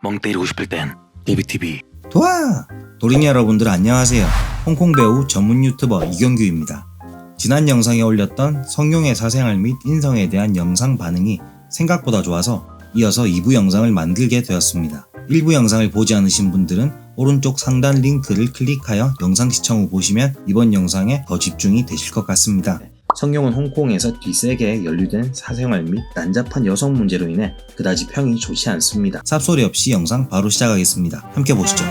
멍 때리고 싶을 땐 데뷔TV. 도와! 도린이 여러분들 안녕하세요. 홍콩 배우 전문 유튜버 이경규입니다. 지난 영상에 올렸던 성룡의 사생활 및 인성에 대한 영상 반응이 생각보다 좋아서 이어서 2부 영상을 만들게 되었습니다. 1부 영상을 보지 않으신 분들은 오른쪽 상단 링크를 클릭하여 영상 시청 후 보시면 이번 영상에 더 집중이 되실 것 같습니다. 성룡은 홍콩에서 뒤세게 연루된 사생활 및 난잡한 여성 문제로 인해 그다지 평이 좋지 않습니다. 삽소리 없이 영상 바로 시작하겠습니다. 함께 보시죠.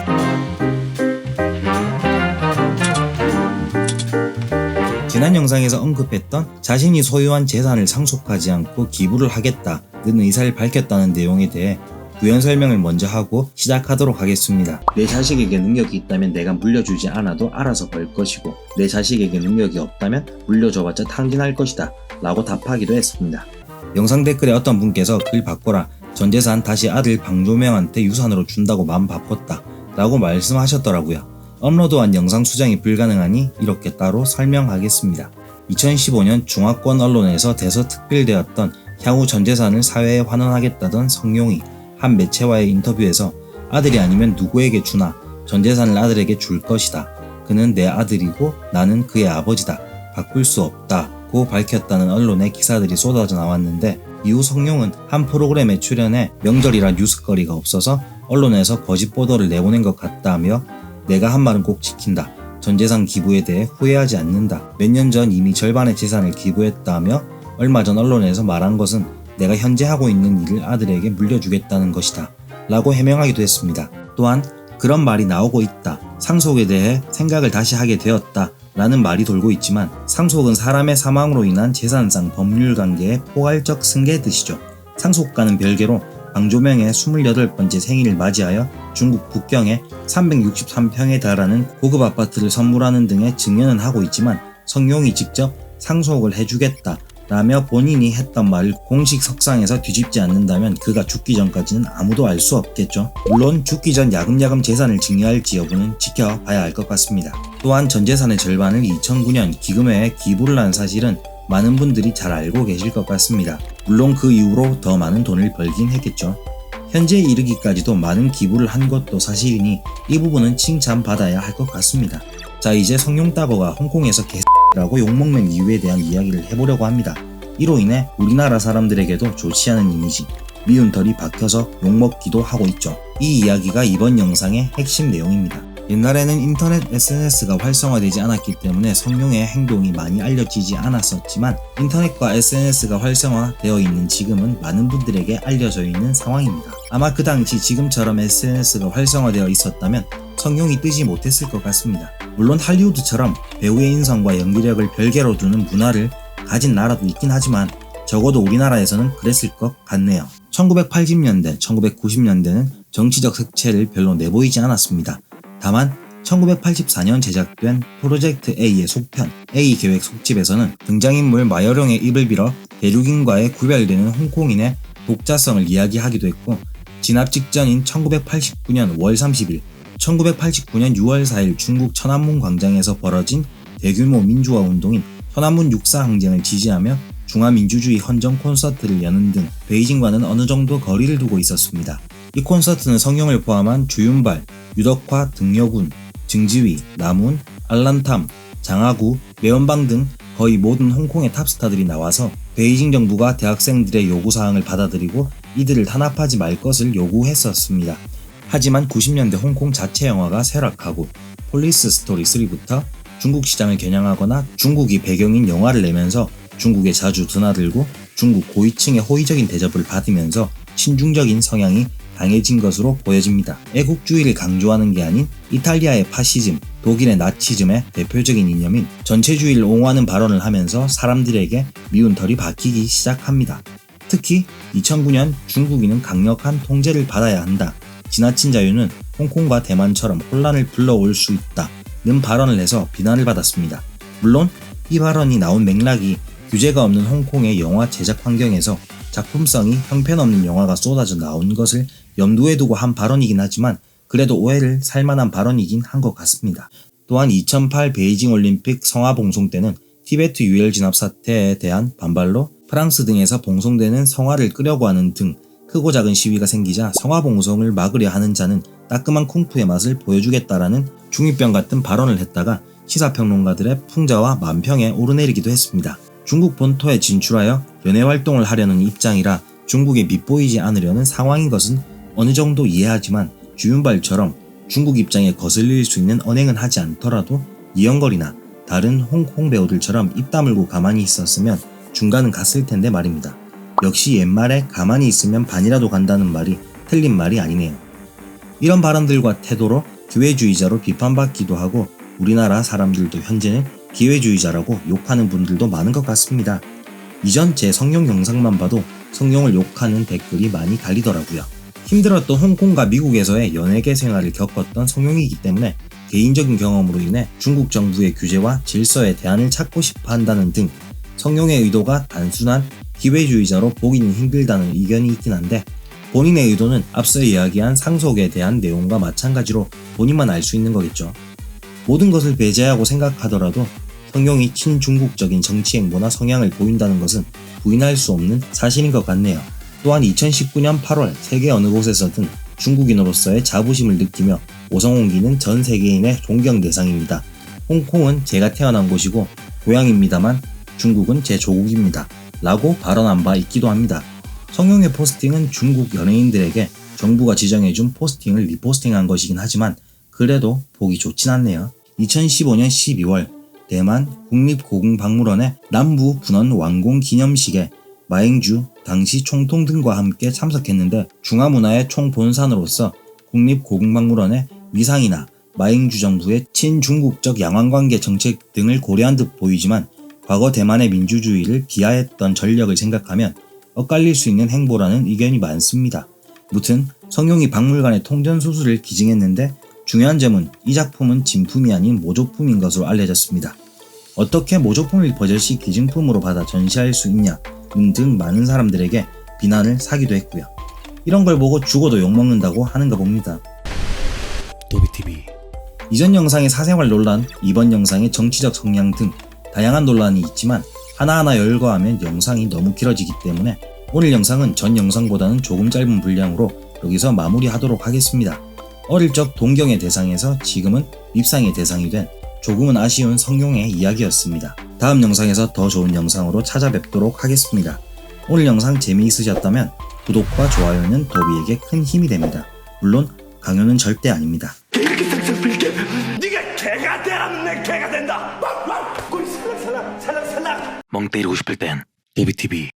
지난 영상에서 언급했던 자신이 소유한 재산을 상속하지 않고 기부를 하겠다는 의사를 밝혔다는 내용에 대해 부연 설명을 먼저 하고 시작하도록 하겠습니다. 내 자식에게 능력이 있다면 내가 물려주지 않아도 알아서 벌 것이고 내 자식에게 능력이 없다면 물려줘봤자 탕진할 것이다 라고 답하기도 했습니다. 영상 댓글에 어떤 분께서 글 바꿔라, 전 재산 다시 아들 방조명한테 유산으로 준다고 마음 바꿨다 라고 말씀하셨더라고요. 업로드한 영상 수정이 불가능하니 이렇게 따로 설명하겠습니다. 2015년 중화권 언론에서 대서특필되었던 향후 전 재산을 사회에 환원하겠다던 성룡이 한 매체와의 인터뷰에서 아들이 아니면 누구에게 주나 전 재산을 아들에게 줄 것이다. 그는 내 아들이고 나는 그의 아버지다. 바꿀 수 없다고 밝혔다는 언론의 기사들이 쏟아져 나왔는데 이후 성룡은 한 프로그램에 출연해 명절이라 뉴스거리가 없어서 언론에서 거짓 보도를 내보낸 것 같다며 내가 한 말은 꼭 지킨다. 전 재산 기부에 대해 후회하지 않는다. 몇 년 전 이미 절반의 재산을 기부했다며 얼마 전 언론에서 말한 것은 내가 현재 하고 있는 일을 아들에게 물려주겠다는 것이다 라고 해명하기도 했습니다. 또한 그런 말이 나오고 있다. 상속에 대해 생각을 다시 하게 되었다 라는 말이 돌고 있지만 상속은 사람의 사망으로 인한 재산상 법률 관계의 포괄적 승계 뜻이죠. 상속과는 별개로 방조명의 28번째 생일을 맞이하여 중국 북경에 363평에 달하는 고급 아파트를 선물하는 등의 증언은 하고 있지만 성룡이 직접 상속을 해주겠다 라며 본인이 했던 말을 공식 석상에서 뒤집지 않는다면 그가 죽기 전까지는 아무도 알 수 없겠죠. 물론 죽기 전 야금야금 재산을 증여할지 여부는 지켜봐야 할 것 같습니다. 또한 전 재산의 절반을 2009년 기금회에 기부를 한 사실은 많은 분들이 잘 알고 계실 것 같습니다. 물론 그 이후로 더 많은 돈을 벌긴 했겠죠. 현재에 이르기까지도 많은 기부를 한 것도 사실이니 이 부분은 칭찬받아야 할 것 같습니다. 자, 이제 성룡 따거가 홍콩에서 라고 욕먹는 이유에 대한 이야기를 해보려고 합니다. 이로 인해 우리나라 사람들에게도 좋지 않은 이미지, 미운 털이 박혀서 욕먹기도 하고 있죠. 이 이야기가 이번 영상의 핵심 내용입니다. 옛날에는 인터넷 SNS가 활성화되지 않았기 때문에 성룡의 행동이 많이 알려지지 않았었지만 인터넷과 SNS가 활성화되어 있는 지금은 많은 분들에게 알려져 있는 상황입니다. 아마 그 당시 지금처럼 SNS가 활성화되어 있었다면 성룡이 뜨지 못했을 것 같습니다. 물론 할리우드처럼 배우의 인성과 연기력을 별개로 두는 문화를 가진 나라도 있긴 하지만 적어도 우리나라에서는 그랬을 것 같네요. 1980년대, 1990년대는 정치적 색채를 별로 내보이지 않았습니다. 다만 1984년 제작된 프로젝트 A의 속편 A 계획 속집에서는 등장인물 마여룡의 입을 빌어 대륙인과의 구별되는 홍콩인의 독자성을 이야기하기도 했고 진압 직전인 1989년 5월 30일 1989년 6월 4일 중국 천안문 광장에서 벌어진 대규모 민주화 운동인 천안문 육사 항쟁을 지지하며 중화민주주의 헌정 콘서트를 여는 등 베이징과는 어느 정도 거리를 두고 있었습니다. 이 콘서트는 성룡을 포함한 주윤발, 유덕화, 등여군, 증지위, 남운, 알란탐, 장하구, 매원방 등 거의 모든 홍콩의 탑스타들이 나와서 베이징 정부가 대학생들의 요구사항을 받아들이고 이들을 탄압하지 말 것을 요구했었습니다. 하지만 90년대 홍콩 자체 영화가 쇠락하고 폴리스 스토리 3부터 중국 시장을 겨냥하거나 중국이 배경인 영화를 내면서 중국에 자주 드나들고 중국 고위층의 호의적인 대접을 받으면서 친중적인 성향이 강해진 것으로 보여집니다. 애국주의를 강조하는 게 아닌 이탈리아의 파시즘, 독일의 나치즘의 대표적인 이념인 전체주의를 옹호하는 발언을 하면서 사람들에게 미운 털이 박히기 시작합니다. 특히 2009년 중국인은 강력한 통제를 받아야 한다. 지나친 자유는 홍콩과 대만처럼 혼란을 불러올 수 있다는 발언을 해서 비난을 받았습니다. 물론 이 발언이 나온 맥락이 규제가 없는 홍콩의 영화 제작 환경에서 작품성이 형편없는 영화가 쏟아져 나온 것을 염두에 두고 한 발언이긴 하지만 그래도 오해를 살만한 발언이긴 한 것 같습니다. 또한 2008 베이징 올림픽 성화 봉송 때는 티베트 유혈 진압 사태에 대한 반발로 프랑스 등에서 봉송되는 성화를 끄려고 하는 등 크고 작은 시위가 생기자 성화봉송을 막으려 하는 자는 따끔한 쿵푸의 맛을 보여주겠다라는 중2병 같은 발언을 했다가 시사평론가들의 풍자와 만평에 오르내리기도 했습니다. 중국 본토에 진출하여 연애활동을 하려는 입장이라 중국에 밉보이지 않으려는 상황인 것은 어느 정도 이해하지만 주윤발처럼 중국 입장에 거슬릴 수 있는 언행은 하지 않더라도 이영걸이나 다른 홍콩 배우들처럼 입 다물고 가만히 있었으면 중간은 갔을 텐데 말입니다. 역시 옛말에 가만히 있으면 반이라도 간다는 말이 틀린 말이 아니네요. 이런 발언들과 태도로 기회주의자로 비판받기도 하고 우리나라 사람들도 현재는 기회주의자라고 욕하는 분들도 많은 것 같습니다. 이전 제 성룡 영상만 봐도 성룡을 욕하는 댓글이 많이 달리더라고요. 힘들었던 홍콩과 미국에서의 연예계 생활을 겪었던 성룡이기 때문에 개인적인 경험으로 인해 중국 정부의 규제와 질서에 대안을 찾고 싶어 한다는 등 성룡의 의도가 단순한 기회주의자로 보기는 힘들다는 의견이 있긴 한데 본인의 의도는 앞서 이야기한 상속에 대한 내용과 마찬가지로 본인만 알 수 있는 거겠죠. 모든 것을 배제하고 생각하더라도 성룡이 친중국적인 정치 행보나 성향을 보인다는 것은 부인할 수 없는 사실인 것 같네요. 또한 2019년 8월 세계 어느 곳에서든 중국인으로서의 자부심을 느끼며 오성홍기는 전 세계인의 존경 대상입니다. 홍콩은 제가 태어난 곳이고 고향입니다만 중국은 제 조국입니다. 라고 발언한 바 있기도 합니다. 성룡의 포스팅은 중국 연예인들에게 정부가 지정해준 포스팅을 리포스팅한 것이긴 하지만 그래도 보기 좋진 않네요. 2015년 12월 대만 국립고궁박물원의 남부 분원 완공 기념식에 마행주 당시 총통 등과 함께 참석했는데 중화문화의 총본산으로서 국립고궁박물원의 위상이나 마행주 정부의 친중국적 양안관계 정책 등을 고려한 듯 보이지만 과거 대만의 민주주의를 비하했던 전력을 생각하면 엇갈릴 수 있는 행보라는 의견이 많습니다. 무튼 성룡이 박물관의 통전수수를 기증했는데 중요한 점은 이 작품은 진품이 아닌 모조품인 것으로 알려졌습니다. 어떻게 모조품을 버젓이 기증품으로 받아 전시할 수 있냐 등 많은 사람들에게 비난을 사기도 했고요. 이런 걸 보고 죽어도 욕먹는다고 하는가 봅니다. 도비TV. 이전 영상의 사생활 논란, 이번 영상의 정치적 성향 등 다양한 논란이 있지만 하나하나 열거하면 영상이 너무 길어지기 때문에 오늘 영상은 전 영상보다는 조금 짧은 분량으로 여기서 마무리하도록 하겠습니다. 어릴 적 동경의 대상에서 지금은 밉상의 대상이 된 조금은 아쉬운 성룡의 이야기였습니다. 다음 영상에서 더 좋은 영상으로 찾아뵙도록 하겠습니다. 오늘 영상 재미있으셨다면 구독과 좋아요는 도비에게 큰 힘이 됩니다. 물론 강요는 절대 아닙니다. 이렇게 쓱쓱 빌게 네가 개가 되라면 내 개가 된다. 거기 살랑살랑 멍 때리고 싶을 땐 도비TV.